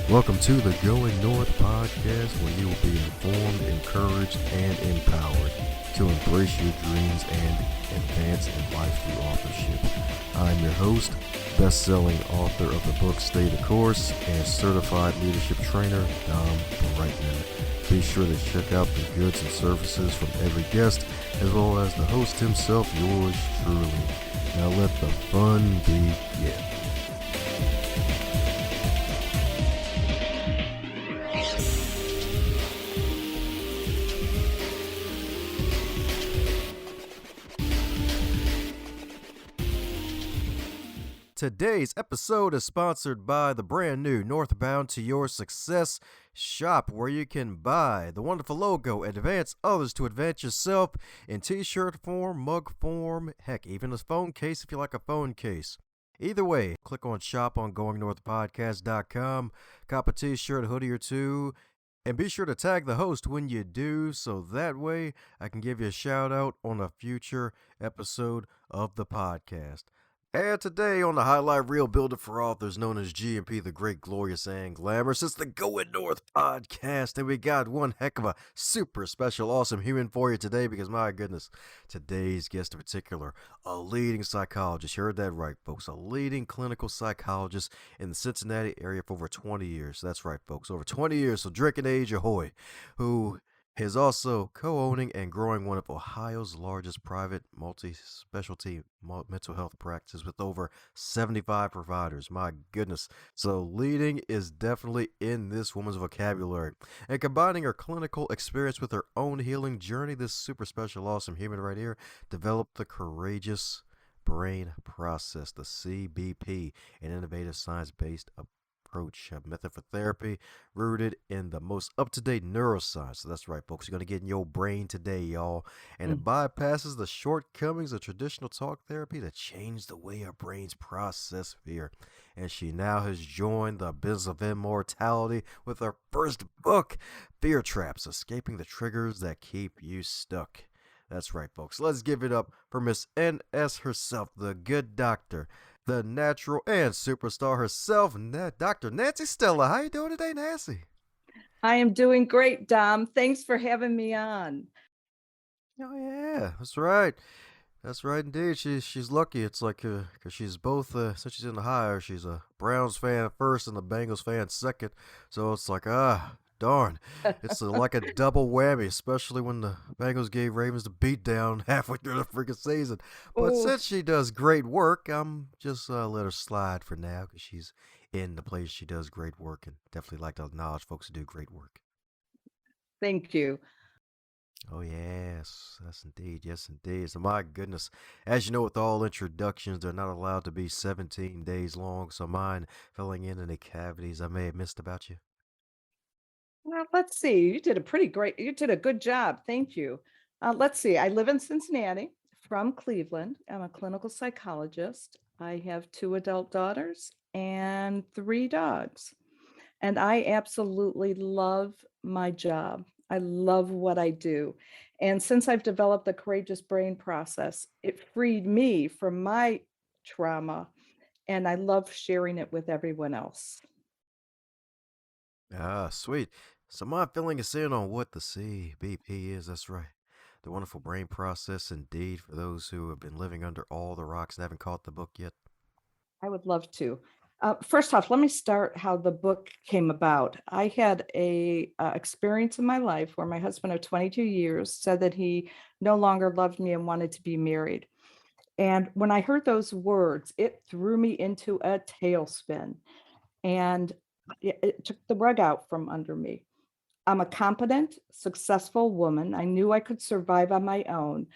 Welcome to the Going North podcast, where you will be informed, encouraged, and empowered to embrace your dreams and advance in life through authorship. I'm your host, best-selling author of the book Stay the Course, and certified leadership trainer, Dom Brightman. Be sure to check out the goods and services from every guest, as well as the host himself, yours truly. Now let the fun begin. Today's episode is sponsored by the brand new Northbound to Your Success shop, where you can buy the wonderful logo, advance others to advance yourself in t-shirt form, mug form, heck, even a phone case if you like a phone case. Either way, click on shop on goingnorthpodcast.com, cop a t-shirt, hoodie or two, and be sure to tag the host when you do, so that way I can give you a shout out on a future episode of the podcast. And today on the Highlight Reel Builder for Authors, known as GMP, the Great, Glorious, and Glamorous, it's the Going North podcast, and we got one heck of a super special, awesome human for you today, because my goodness, today's guest in particular, a leading psychologist. You heard that right, folks, a leading clinical psychologist in the Cincinnati area for over 20 years. That's right, folks, over 20 years, so drinking age ahoy, who is also co-owning and growing one of Ohio's largest private multi-specialty mental health practices with over 75 providers. My goodness. So leading is definitely in this woman's vocabulary. And combining her clinical experience with her own healing journey, this super special, awesome human right here developed the Courageous Brain Process, the CBP, an innovative science-based approach, a method for therapy rooted in the most up-to-date neuroscience. So that's right, folks. You're going to get in your brain today, y'all. And it bypasses the shortcomings of traditional talk therapy to change the way our brains process fear. And she now has joined the business of immortality with her first book, Fear Traps, Escaping the Triggers That Keep You Stuck. That's right, folks. Let's give it up for Miss N.S. herself, the good doctor, the natural and superstar herself, Dr. Nancy Stella. How you doing today, Nancy? I am doing great, Dom. Thanks for having me on. Oh yeah, that's right. That's right indeed. She's lucky. It's like cause she's both since she's in the higher, she's a Browns fan first and a Bengals fan second. So it's like darn, it's like a double whammy, especially when the Bengals gave Ravens the beat down halfway through the freaking season. But Oh, since she does great work, I'm just let her slide for now because she's in the place she does great work, and definitely like to acknowledge folks who do great work. thank you. Oh, yes, indeed. Yes, indeed. So, my goodness, as you know, with all introductions, they're not allowed to be 17 days long. So, mine filling in any cavities I may have missed about you. Well, let's see. You did a good job. Thank you. Let's see. I live in Cincinnati from Cleveland. I'm a clinical psychologist. I have 2 adult daughters and 3 dogs. And I absolutely love my job. I love what I do. And since I've developed the courageous brain process, it freed me from my trauma. And I love sharing it with everyone else. Ah, sweet. So, my filling us in on what the CBP is. That's right. The wonderful brain process, indeed, for those who have been living under all the rocks and haven't caught the book yet. I would love to. First off, let me start how the book came about. I had a experience in my life where my husband of 22 years said that he no longer loved me and wanted to be married. And when I heard those words, it threw me into a tailspin, and it took the rug out from under me. I'm a competent, successful woman. I knew I could survive on my own.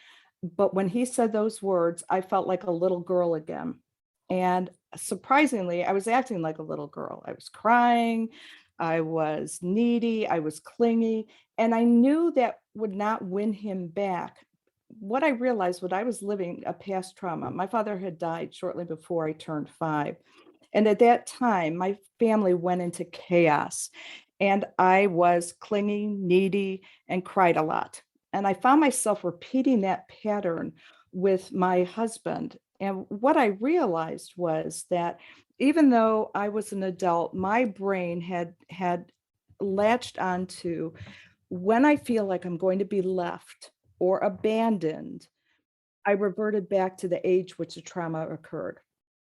But when he said those words, I felt like a little girl again. And surprisingly, I was acting like a little girl. I was crying, I was needy, I was clingy, and I knew that would not win him back. What I realized, what I was living a past trauma. My father had died shortly before I turned 5. And at that time, my family went into chaos, and I was clingy, needy, and cried a lot. And I found myself repeating that pattern with my husband. And what I realized was that even though I was an adult, my brain had latched onto when I feel like I'm going to be left or abandoned, I reverted back to the age which the trauma occurred.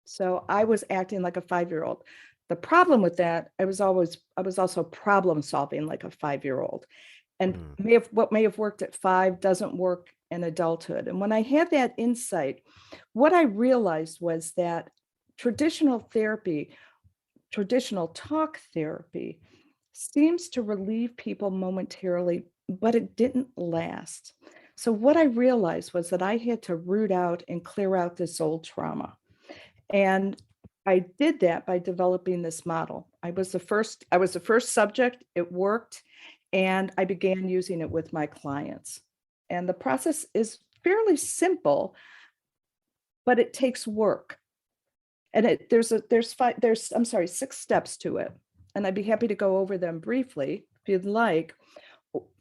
So I was acting like a 5-year-old. The problem with that, I was also problem solving like a 5-year-old. And Mm. what may have worked at 5 doesn't work in adulthood. And when I had that insight, what I realized was that traditional therapy, traditional talk therapy, seems to relieve people momentarily, but it didn't last. So what I realized was that I had to root out and clear out this old trauma. And I did that by developing this model. I was the first subject, it worked, and I began using it with my clients. And the process is fairly simple, but it takes work. And there's I'm sorry, 6 steps to it. And I'd be happy to go over them briefly if you'd like.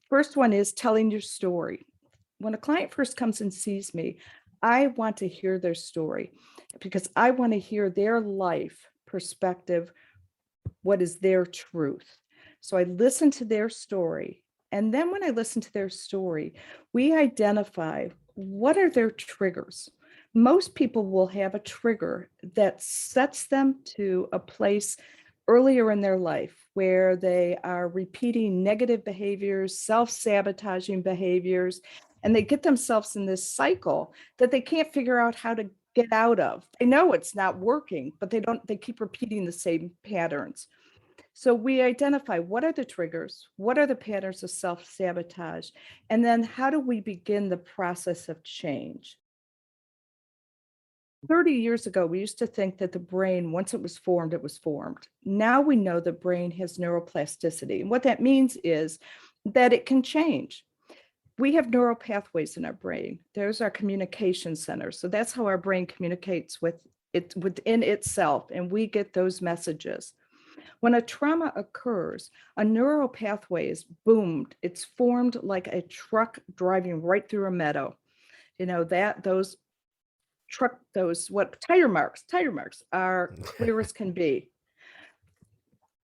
First one is telling your story. When a client first comes and sees me, I want to hear their story because I want to hear their life perspective, what is their truth. So I listen to their story. And then when I listen to their story, we identify what are their triggers. Most people will have a trigger that sets them to a place earlier in their life where they are repeating negative behaviors, self-sabotaging behaviors, and they get themselves in this cycle that they can't figure out how to get out of. They know it's not working, but they keep repeating the same patterns. So we identify what are the triggers, what are the patterns of self-sabotage, and then how do we begin the process of change? 30 years ago, we used to think that the brain, once it was formed, it was formed. Now we know the brain has neuroplasticity. And what that means is that it can change. We have neural pathways in our brain. There's our communication center. So that's how our brain communicates with it within itself, and we get those messages. When a trauma occurs, a neural pathway is boomed. It's formed like a truck driving right through a meadow. You know, that those what tire marks are clear as can be.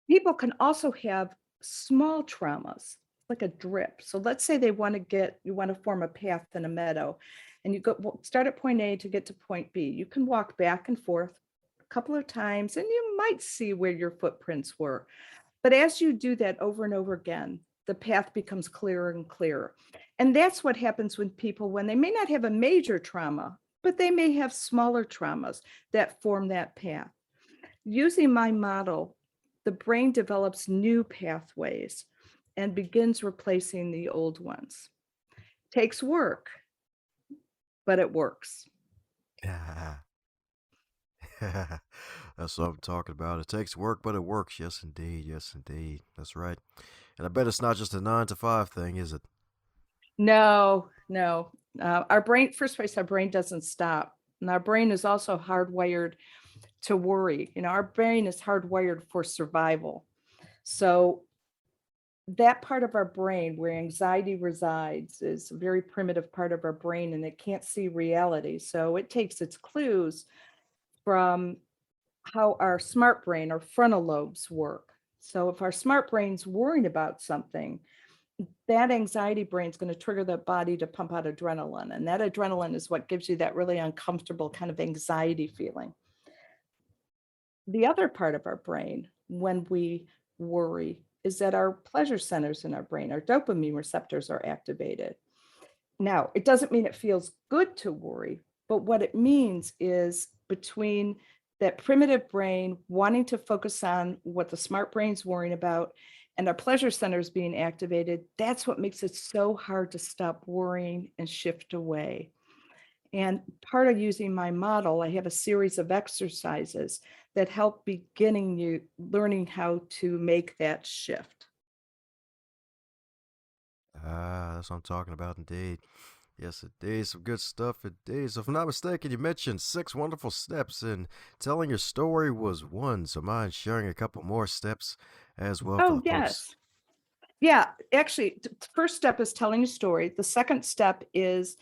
People can also have small traumas, like a drip. So let's say you want to form a path in a meadow, and start at point A to get to point B. You can walk back and forth a couple of times, and you might see where your footprints were. But as you do that over and over again, the path becomes clearer and clearer. And that's what happens when they may not have a major trauma, but they may have smaller traumas that form that path. Using my model, the brain develops new pathways and begins replacing the old ones. Takes work, but it works. That's what I'm talking about. It takes work, but it works. Yes, indeed. Yes, indeed. That's right. And I bet it's not just a 9 to 5 thing, is it? No, no. Our brain, first place, our brain doesn't stop. And our brain is also hardwired to worry. You know, our brain is hardwired for survival. So that part of our brain where anxiety resides is a very primitive part of our brain, and it can't see reality. So it takes its clues from how our smart brain or frontal lobes work. So if our smart brain's worrying about something, that anxiety brain is going to trigger the body to pump out adrenaline. And that adrenaline is what gives you that really uncomfortable kind of anxiety feeling. The other part of our brain, when we worry, is that our pleasure centers in our brain, our dopamine receptors are activated. Now, it doesn't mean it feels good to worry, but what it means is between that primitive brain wanting to focus on what the smart brain's worrying about and our pleasure centers being activated, that's what makes it so hard to stop worrying and shift away. And part of using my model, I have a series of exercises that help beginning you learning how to make that shift. That's what I'm talking about, indeed. Yes, indeed. Some good stuff, indeed. So, if I'm not mistaken, you mentioned 6 wonderful steps, and telling your story was one. So, mind sharing a couple more steps as well for Oh, the folks? yes. Yeah, actually, first step is telling a story. The second step is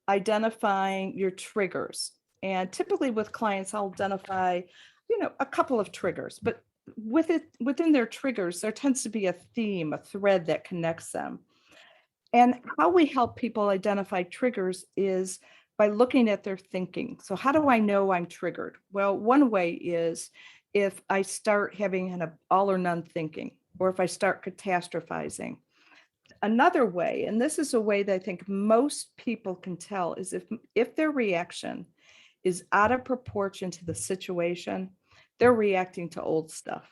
identifying your triggers. And typically with clients, I'll identify, a couple of triggers, but within their triggers, there tends to be a theme, a thread that connects them. And how we help people identify triggers is by looking at their thinking. So how do I know I'm triggered? Well, one way is if I start having an all or none thinking, or if I start catastrophizing. Another way, and this is a way that I think most people can tell, is if their reaction is out of proportion to the situation, they're reacting to old stuff.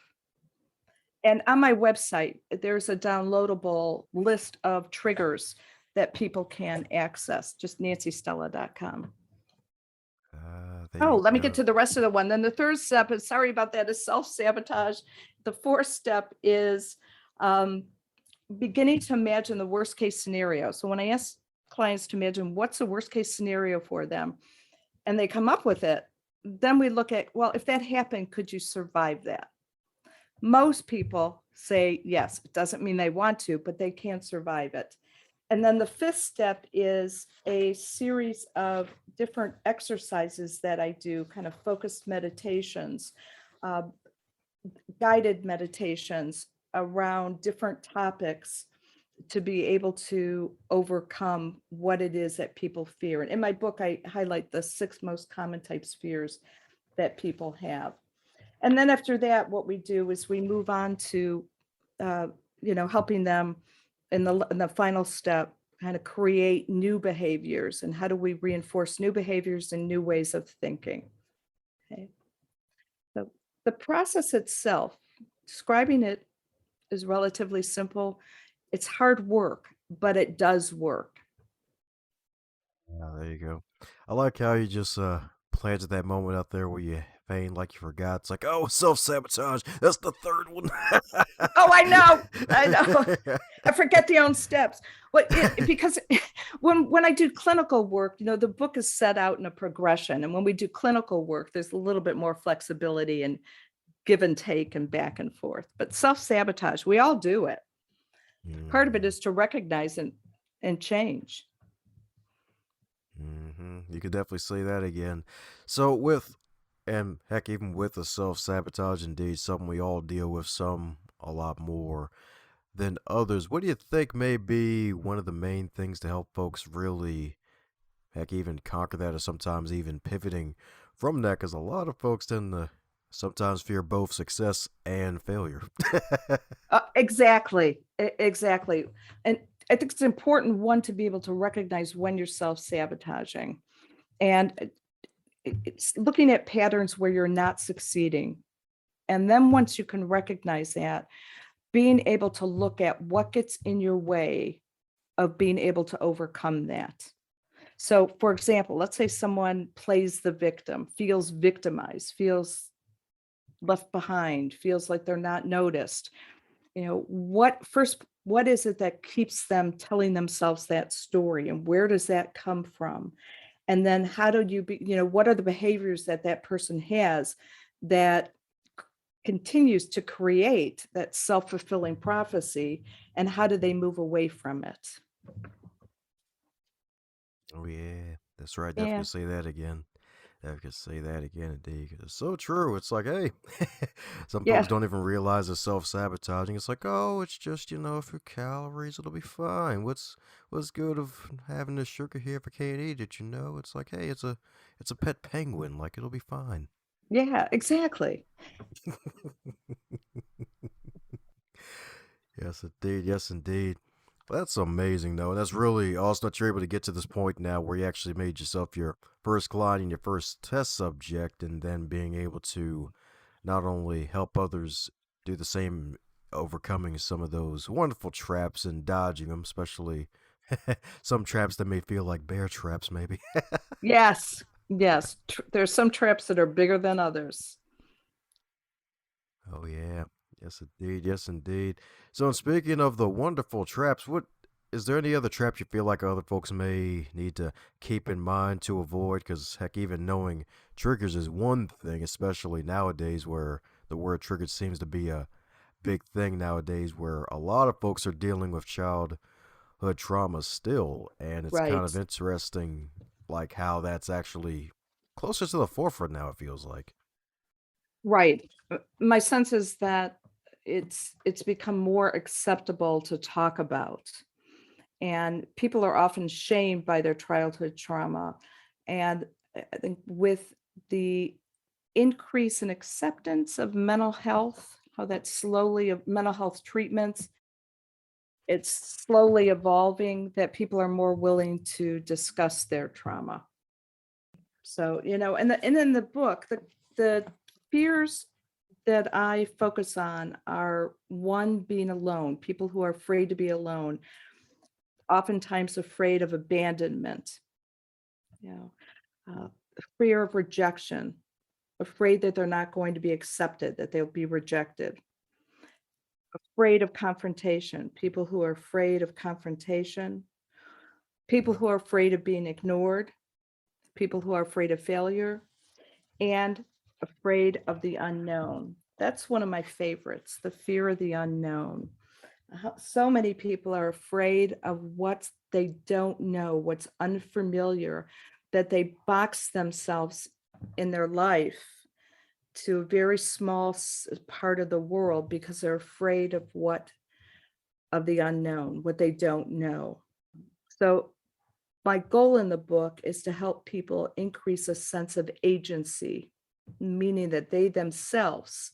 And on my website, there's a downloadable list of triggers that people can access, just nancystella.com. There Oh, you let me get go. to the rest of the one. Then the third step is, sorry about that, is self-sabotage. The fourth step is beginning to imagine the worst case scenario. So when I ask clients to imagine what's the worst case scenario for them, and they come up with it, then we look at, well, if that happened, could you survive that? Most people say yes. It doesn't mean they want to, but they can survive it. And then the fifth step is a series of different exercises that I do, kind of focused meditations, guided meditations around different topics to be able to overcome what it is that people fear. And in my book, I highlight the 6 most common types of fears that people have. And then after that, what we do is we move on to, helping them in the final step, kind of create new behaviors, and how do we reinforce new behaviors and new ways of thinking. Okay. So the process itself, describing it is relatively simple. It's hard work, but it does work. There you go. I like how you just planted that moment out there where you feigned like you forgot. It's like, oh, self sabotage. That's the third one. Oh, I know. I forget the own steps. Well, because when I do clinical work, the book is set out in a progression. And when we do clinical work, there's a little bit more flexibility and give and take and back and forth. But self-sabotage, we all do it. Part of it is to recognize and change. You could definitely say that again. So and heck, even with the self-sabotage, indeed, something we all deal with, some a lot more than others. What do you think may be one of the main things to help folks really, heck, even conquer that, or sometimes even pivoting from that? Because a lot of folks tend to sometimes fear both success and failure. Exactly. Exactly. And I think it's important, one, to be able to recognize when you're self-sabotaging, and it's looking at patterns where you're not succeeding. And then once you can recognize that, being able to look at what gets in your way of being able to overcome that. So, for example, let's say someone plays the victim, feels victimized, feels left behind, feels like they're not noticed. What is it that keeps them telling themselves that story, and where does that come from? And then how do what are the behaviors that that person has that continues to create that self-fulfilling prophecy, and how do they move away from it? Oh yeah, that's right. Yeah. Definitely say that again. Definitely say that again, indeed. 'Cause it's so true. It's like, hey, some folks Yeah. don't even realize it's self-sabotaging. It's like, oh, it's just a few calories. It'll be fine. What's good of having this sugar here if I can't eat it? It's like, hey, it's a pet penguin. Like it'll be fine. Yeah, exactly. Yes, indeed. Yes, indeed. That's amazing, though. And that's really awesome that you're able to get to this point now where you actually made yourself your first client and your first test subject, and then being able to not only help others do the same, overcoming some of those wonderful traps and dodging them, especially some traps that may feel like bear traps, maybe. Yes. Yes. There's some traps that are bigger than others. Oh yeah. Yes indeed. Yes indeed. So in speaking of the wonderful traps, what is there any other traps you feel like other folks may need to keep in mind to avoid? Because heck, even knowing triggers is one thing, especially nowadays where the word trigger seems to be a big thing nowadays, where a lot of folks are dealing with childhood trauma still, and it's kind Right. of interesting, like how that's actually closer to the forefront now, it feels like. Right. My sense is that it's become more acceptable to talk about, and people are often shamed by their childhood trauma. And I think with the increase in acceptance of mental health, how that slowly of mental health treatments, it's slowly evolving that people are more willing to discuss their trauma. So, and in the book, the fears that I focus on are one, being alone, people who are afraid to be alone, oftentimes afraid of abandonment, you know, uh, fear of rejection, afraid that they're not going to be accepted, that they'll be rejected, afraid of confrontation, people who are afraid of confrontation, people who are afraid of being ignored, people who are afraid of failure, and afraid of the unknown. That's one of my favorites, the fear of the unknown. So many people are afraid of what they don't know, what's unfamiliar, that they box themselves in their life to a very small part of the world because they're afraid of the unknown, what they don't know. So my goal in the book is to help people increase a sense of agency, meaning that they themselves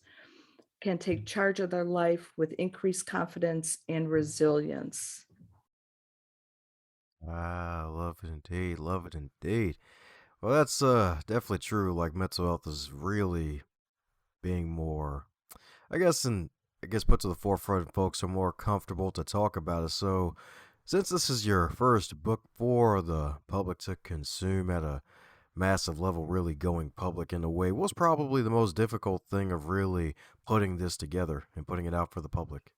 can take charge of their life with increased confidence and resilience. Ah, love it indeed. Love it indeed. Well, that's definitely true. Like mental health is really being more, I guess, put to the forefront. And folks are more comfortable to talk about it. So, since this is your first book for the public to consume at a massive level, really going public in a way, what's probably the most difficult thing of really putting this together and putting it out for the public?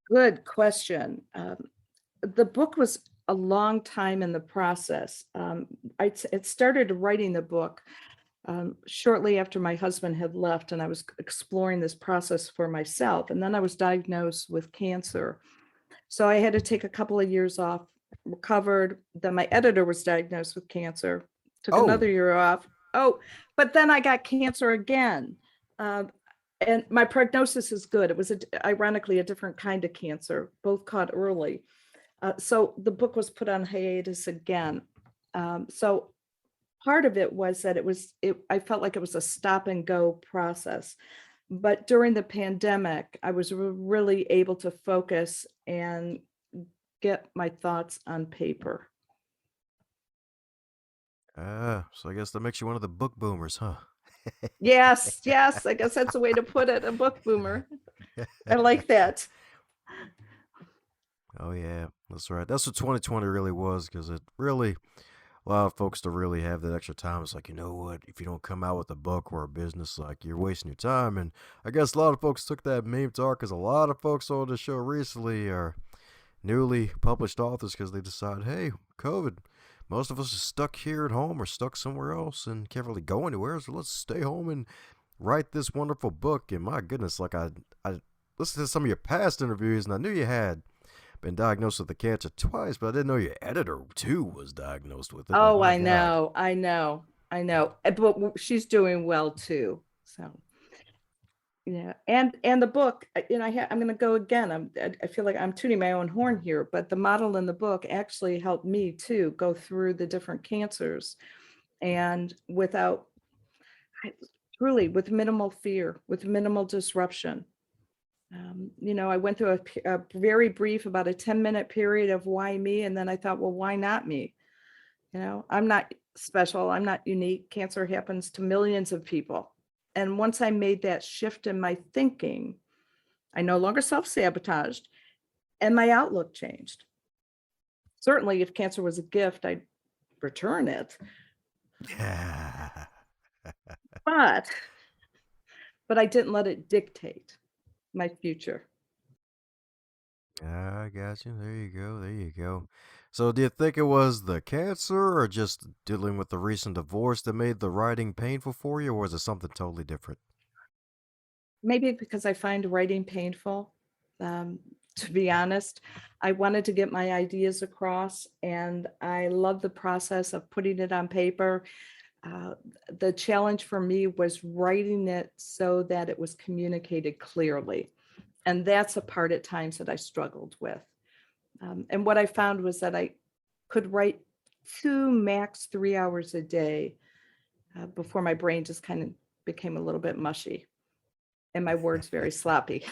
Good question. The book was a long time in the process. It started writing the book shortly after my husband had left, and I was exploring this process for myself. And then I was diagnosed with cancer. So I had to take a couple of years off, recovered. Then my editor was diagnosed with cancer, took another Oh, year off. Oh, but then I got cancer again. Um, and my prognosis is good. It was ironically a different kind of cancer, both caught early. So the book was put on hiatus again. So part of it was that I felt like it was a stop and go process. But during the pandemic, I was really able to focus and get my thoughts on paper. so I guess that makes you one of the book boomers, huh? Yes, yes, I guess that's a way to put it, a book boomer. I like that. Oh yeah, that's right. That's what 2020 really was, because it really allowed folks to really have that extra time. It's like, you know what? If you don't come out with a book or a business, like you're wasting your time. And I guess a lot of folks took that meme to heart, because a lot of folks on the show recently are newly published authors because they decide, hey, COVID, most of us are stuck here at home or stuck somewhere else and can't really go anywhere. So let's stay home and write this wonderful book. And my goodness, like I listened to some of your past interviews, and I knew you had been diagnosed with the cancer twice, but I didn't know your editor too was diagnosed with it. Like, Oh, my I God. know, I know, I know. But she's doing well too. So yeah, and the book, I'm going to go again. I feel like I'm tooting my own horn here, but the model in the book actually helped me too go through the different cancers, and without I- truly with minimal fear, with minimal disruption. I went through a very brief, about a 10-minute period of why me, and then I thought, well, why not me? I'm not special. I'm not unique. Cancer happens to millions of people. And once I made that shift in my thinking, I no longer self-sabotaged, and my outlook changed. Certainly, if cancer was a gift, I'd return it. Yeah. But I didn't let it dictate my future. I got you. There you go. There you go. So, do you think it was the cancer or just dealing with the recent divorce that made the writing painful for you, or was it something totally different? Maybe because I find writing painful. Um, to be honest, I wanted to get my ideas across, and I love the process of putting it on paper. Uh, the challenge for me was writing it so that it was communicated clearly. And that's a part at times that I struggled with. And what I found was that I could write 2, max 3 hours a day before my brain just kind of became a little bit mushy and my words very sloppy.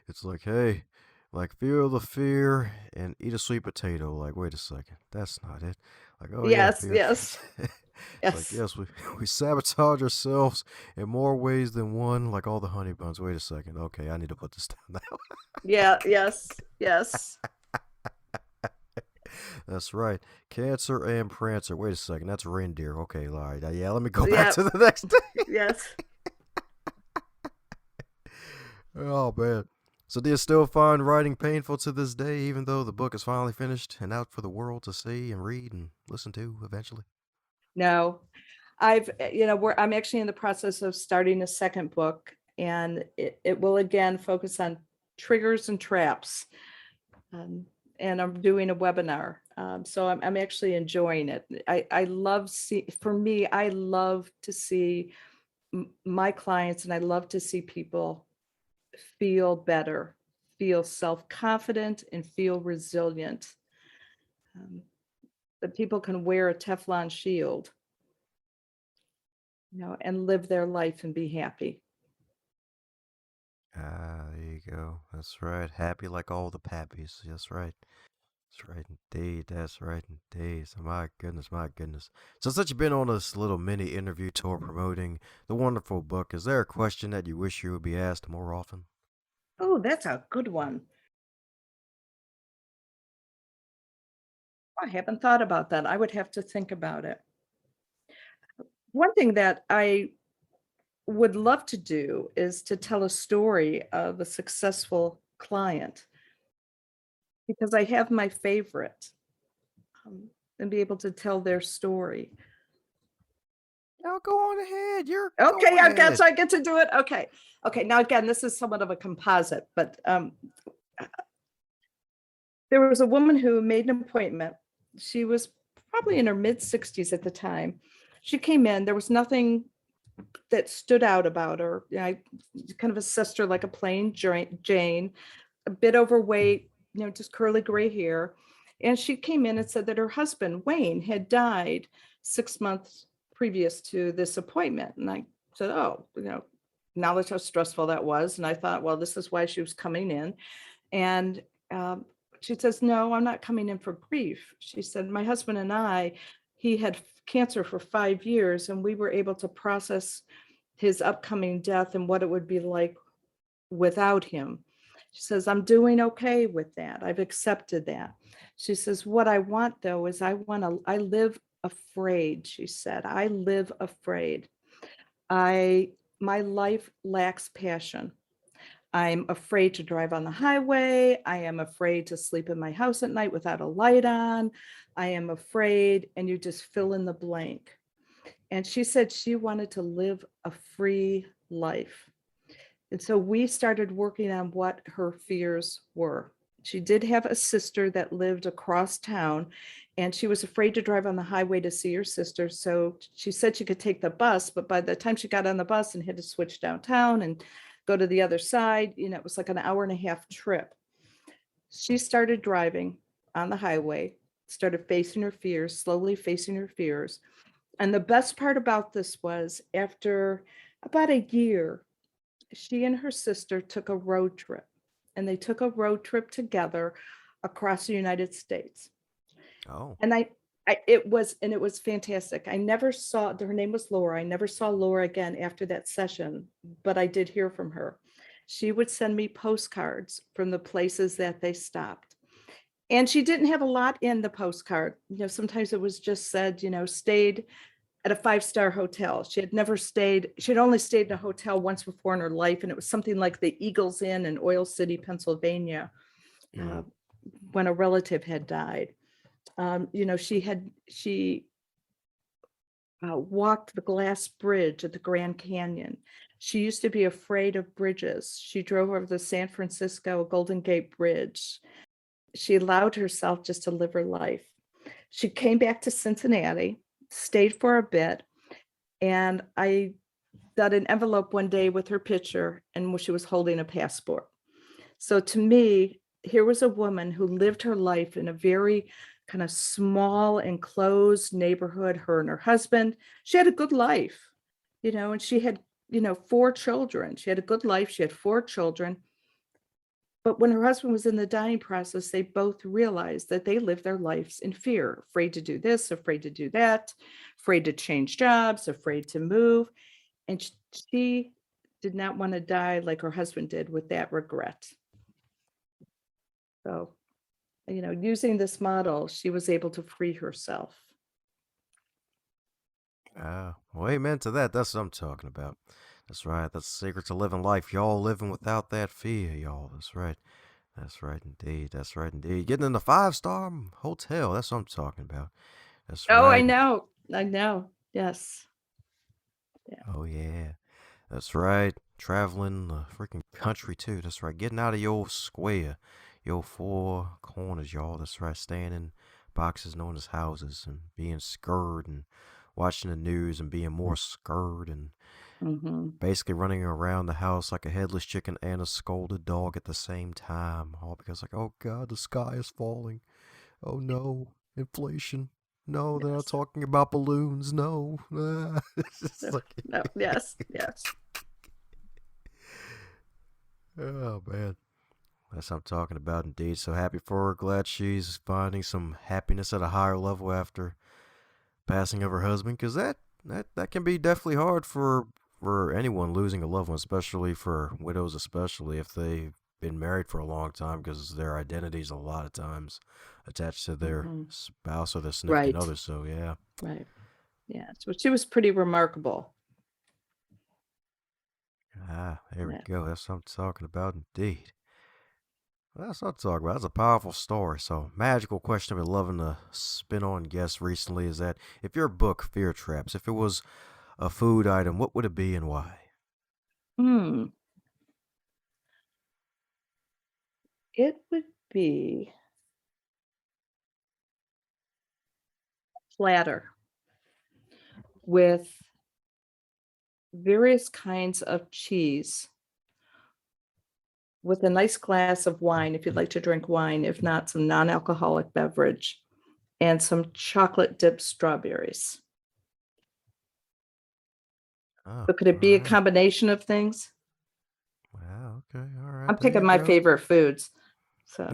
It's like, hey, like feel the fear and eat a sweet potato. Like, wait a second, that's not it. Like, oh yeah, Yes, fear. yes, It's like, yes, yes, we sabotage ourselves in more ways than one. Like all the honey buns. Wait a second. Okay, I need to put this down now. yeah, yes, yes, That's right. Cancer and Prancer. Wait a second. That's reindeer. Okay, all right. Yeah, let me go back yeah, to the next day. yes. Oh, man. So do you still find writing painful to this day, even though the book is finally finished and out for the world to see and read and listen to eventually? No, I'm actually in the process of starting a second book, and it will again focus on triggers and traps. Um, and I'm doing a webinar. So I'm actually enjoying it. I love for me, I love to see my clients, and I love to see people feel better, feel self-confident, and feel resilient. Um, that people can wear a Teflon shield, and live their life and be happy. Ah, there you go. That's right. Happy like all the pappies. That's right. That's right indeed. That's right indeed. So my goodness, my goodness. So since you've been on this little mini interview tour promoting the wonderful book, is there a question that you wish you would be asked more often? Oh, that's a good one. I haven't thought about that. I would have to think about it. One thing that I would love to do is to tell a story of a successful client, because I have my favorite, and be able to tell their story. No, go on ahead. You're go Okay, I guess ahead. I get to do it. Okay. Okay. Now again, this is somewhat of a composite, but there was a woman who made an appointment. She was probably in her mid 60s at the time. She came in, there was nothing that stood out about her. I kind of assessed her like a plain Jane, a bit overweight, just curly gray hair. And she came in and said that her husband, Wayne, had died 6 months previous to this appointment. And I said, oh, acknowledge how stressful that was. And I thought, well, this is why she was coming in. And um, she says, no, I'm not coming in for grief. She said, my husband and I, he had cancer for 5 years, and we were able to process his upcoming death and what it would be like without him. She says, I'm doing okay with that. I've accepted that. She says, what I want though is I live afraid. She said, I live afraid. My life lacks passion. I'm afraid to drive on the highway. I am afraid to sleep in my house at night without a light on. I am afraid, and you just fill in the blank. And she said she wanted to live a free life. And so we started working on what her fears were. She did have a sister that lived across town, and she was afraid to drive on the highway to see her sister. So she said she could take the bus, but by the time she got on the bus and had to switch downtown and go to the other side, it was like an hour and a half trip. She started driving on the highway, started facing her fears, slowly facing her fears. And the best part about this was, after about a year, she and her sister took a road trip, and they took a road trip together across the United States. Oh. And it was fantastic. I never saw, her name was Laura. I never saw Laura again after that session, but I did hear from her. She would send me postcards from the places that they stopped. And she didn't have a lot in the postcard. Sometimes it was just said, stayed at a 5-star hotel. She had only stayed in a hotel once before in her life, and it was something like the Eagles Inn in Oil City, Pennsylvania, uh, Mm. when a relative had died. She walked the glass bridge at the Grand Canyon. She used to be afraid of bridges. She drove over the San Francisco Golden Gate Bridge. She allowed herself just to live her life. She came back to Cincinnati, stayed for a bit, and I got an envelope one day with her picture, and she was holding a passport. So to me, here was a woman who lived her life in a very kind of small, enclosed neighborhood, her and her husband. She had a good life, and she had, 4 children. She had a good life. She had 4 children. But when her husband was in the dying process, they both realized that they lived their lives in fear, afraid to do this, afraid to do that, afraid to change jobs, afraid to move. And she did not want to die like her husband did with that regret. So, using this model, she was able to free herself. Well, amen to that. That's what I'm talking about. That's right. That's the secret to living life. Y'all living without that fear, y'all. That's right. That's right indeed. That's right indeed. Getting in the 5-star hotel. That's what I'm talking about. That's Oh, I right. know. I know. Yes. Yeah. Oh yeah. That's right. Traveling the freaking country too. That's right. Getting out of your square, your 4 corners, y'all. That's right. Staying in boxes known as houses and being scared and watching the news and being more scared and Hmm. basically running around the house like a headless chicken and a scolded dog at the same time. All because like, oh God, the sky is falling. Oh no, inflation. No, they're not Yes. talking about balloons. No. It's No, like, no, yes. Yes. oh man. That's what I'm talking about indeed. So happy for her. Glad she's finding some happiness at a higher level after passing of her husband. Because that can be definitely hard for anyone losing a loved one, especially for widows, especially if they've been married for a long time, because their identities a lot of times attached to their Hmm. spouse or their significant Right. other. So yeah. Right. Yeah. So she was pretty remarkable. There we Yeah. go. That's what I'm talking about indeed. That's what I'm talking about. That's a powerful story. So, magical question I've been loving to spin on guests recently is that if your book, Fear Traps, if it was a food item, what would it be and why? Hmm. It would be platter with various kinds of cheese, with a nice glass of wine if you'd like to drink wine, if not, some non-alcoholic beverage, and some chocolate dipped strawberries. Oh, So could it all be a right. combination of things? Wow, okay, all right. I'm There picking you my go. favorite foods. So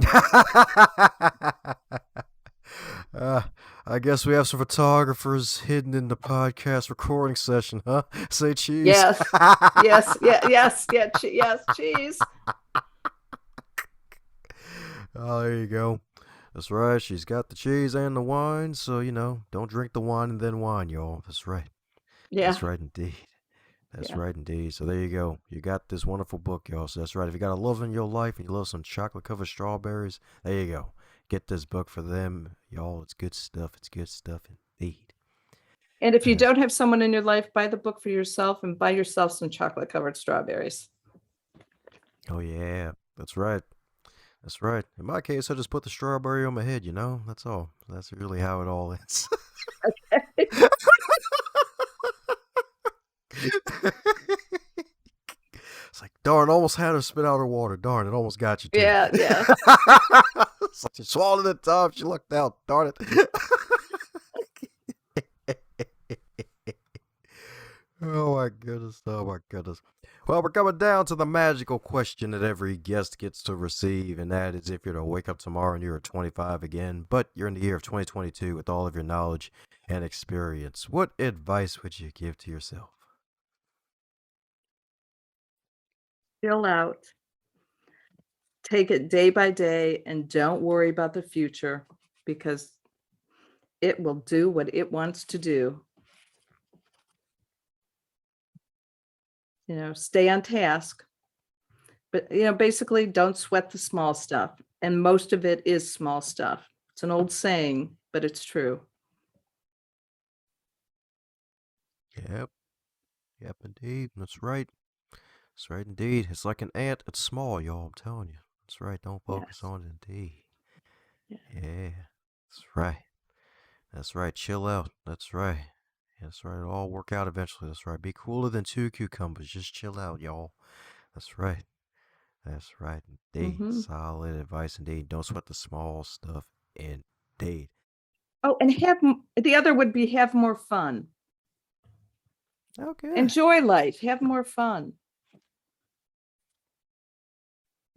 uh, I guess we have some photographers hidden in the podcast recording session, huh? Say cheese. yes, yes, yeah, yes, yeah, yes, cheese. Oh, there you go. That's right. She's got the cheese and the wine, so don't drink the wine and then wine, y'all. That's right. Yeah, That's right indeed. That's yeah, right indeed. So there you go. You got this wonderful book, y'all. So that's right. If you got a love in your life and you love some chocolate covered strawberries, there you go. Get this book for them, y'all. It's good stuff. It's good stuff indeed. and if you That's, don't have someone in your life, buy the book for yourself and buy yourself some chocolate covered strawberries. oh yeah, that's right. That's right. In my case, I just put the strawberry on my head. That's all. That's really how it all ends. It's like, darn, almost had her spit out her water. Darn, it almost got you too. Yeah, yeah, It's like she swallowed it top. She lucked out. Darn it. Oh my goodness. Oh my goodness. Well, we're coming down to the magical question that every guest gets to receive, and that is if you're to wake up tomorrow and you're 25 again, but you're in the year of 2022 with all of your knowledge and experience, what advice would you give to yourself? chill out, take it day by day, and don't worry about the future because it will do what it wants to do. Stay on task, but basically don't sweat the small stuff. And most of it is small stuff. It's an old saying, but it's true. Yep. Yep, indeed. That's right. That's right, indeed. It's like an ant. It's small, y'all. I'm telling you. That's right. Don't focus Yes. on it, indeed. Yeah. Yeah. That's right. That's right. Chill out. That's right. That's right. It'll all work out eventually. That's right. Be cooler than two cucumbers. Just chill out, y'all. That's right. That's right. Indeed. Hmm. Solid advice indeed. Don't sweat the small stuff indeed. Oh, and the other would be have more fun. Okay. Enjoy life. Have more fun.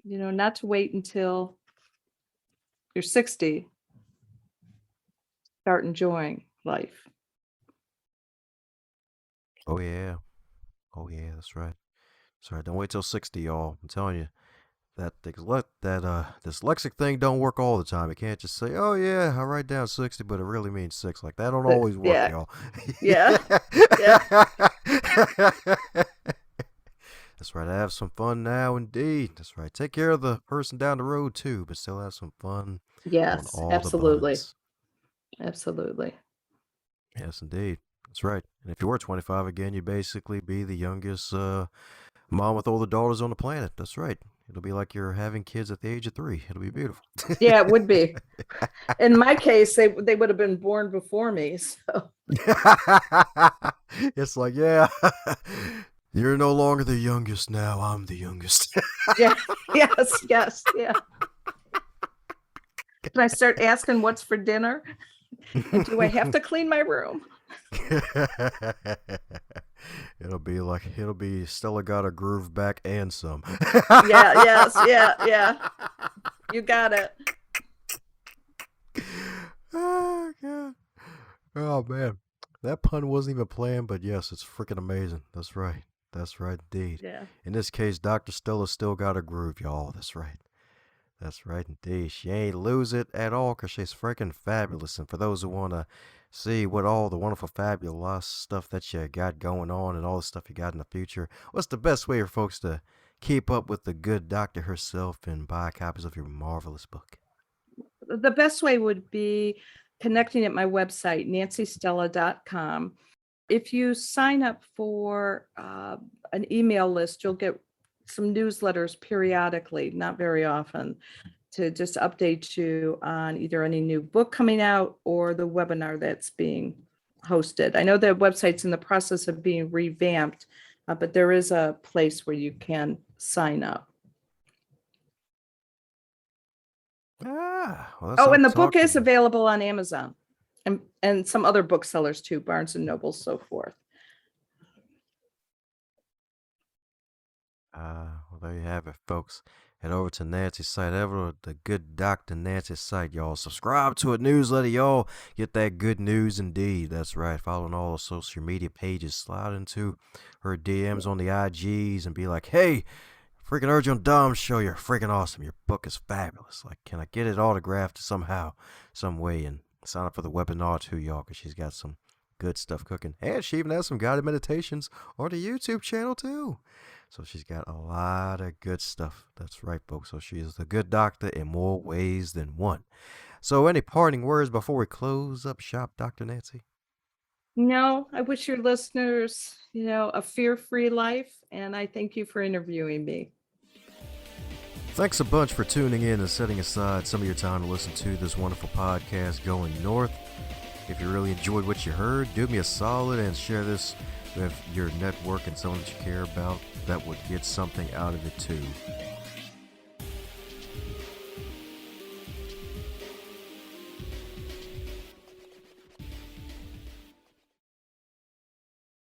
Not to wait until you're 60. Start enjoying life. Oh yeah. Oh yeah. That's right. That's right. Don't wait till 60, y'all. I'm telling you. That dyslexic thing don't work all the time. It can't just say, "Oh yeah, I write down 60," but it really means 6. Like that don't always work, Yeah. y'all. Yeah. Yeah. That's right. Have some fun now, indeed. That's right. Take care of the person down the road too, but still have some fun on Yes, all the absolutely. buns. Absolutely. Yes, indeed. That's right. And if you were 25 again, you'd basically be the youngest mom with all the daughters on the planet. That's right. It'll be like you're having kids at the age of 3. It'll be beautiful. Yeah, it would be. In my case, they would have been born before me. So It's like, yeah, you're no longer the youngest now. I'm the youngest. yeah, yes, yes, yeah. Can I start asking what's for dinner? And do I have to clean my room? It'll be Stella got her groove back and some. Yeah, yes, yeah. You got it. Oh god. Oh man. That pun wasn't even planned, but yes, it's freaking amazing. That's right. That's right indeed. Yeah. In this case, Dr. Stella still got her groove, y'all. That's right. That's right indeed. She ain't lose it at all because she's freaking fabulous. And for those who want to see what all the wonderful, fabulous stuff that you got going on and all the stuff you got in the future, what's the best way for folks to keep up with the good doctor herself and buy copies of your marvelous book? The best way would be connecting at my website, nancystella.com. If you sign up for an email list, you'll get some newsletters periodically, not very often, to just update you on either any new book coming out or the webinar that's being hosted. I know the website's in the process of being revamped, but there is a place where you can sign up. Well, Oh, and the book is available on Amazon and some other booksellers too, Barnes and Noble, so forth. Well, there you have it, folks. Head over to Nancy's site, ever the good Dr. Nancy's site, y'all. Subscribe to a newsletter, y'all. Get that good news indeed. That's right. Following all the social media pages. Slide into her DMs on the IGs and be like, hey, freaking Urgent Dom Show, you're freaking awesome. Your book is fabulous. Like, can I get it autographed somehow, some way, and sign up for the webinar too, y'all, because she's got some good stuff cooking. And she even has some guided meditations on the YouTube channel too. So she's got a lot of good stuff. That's right, folks. So she is the good doctor in more ways than one. So any parting words before we close up shop, Dr. Nancy? No, I wish your listeners, a fear-free life, and I thank you for interviewing me. Thanks a bunch for tuning in and setting aside some of your time to listen to this wonderful podcast, Going North. If you really enjoyed what you heard, do me a solid and share this with your network and someone that you care about that would get something out of it too.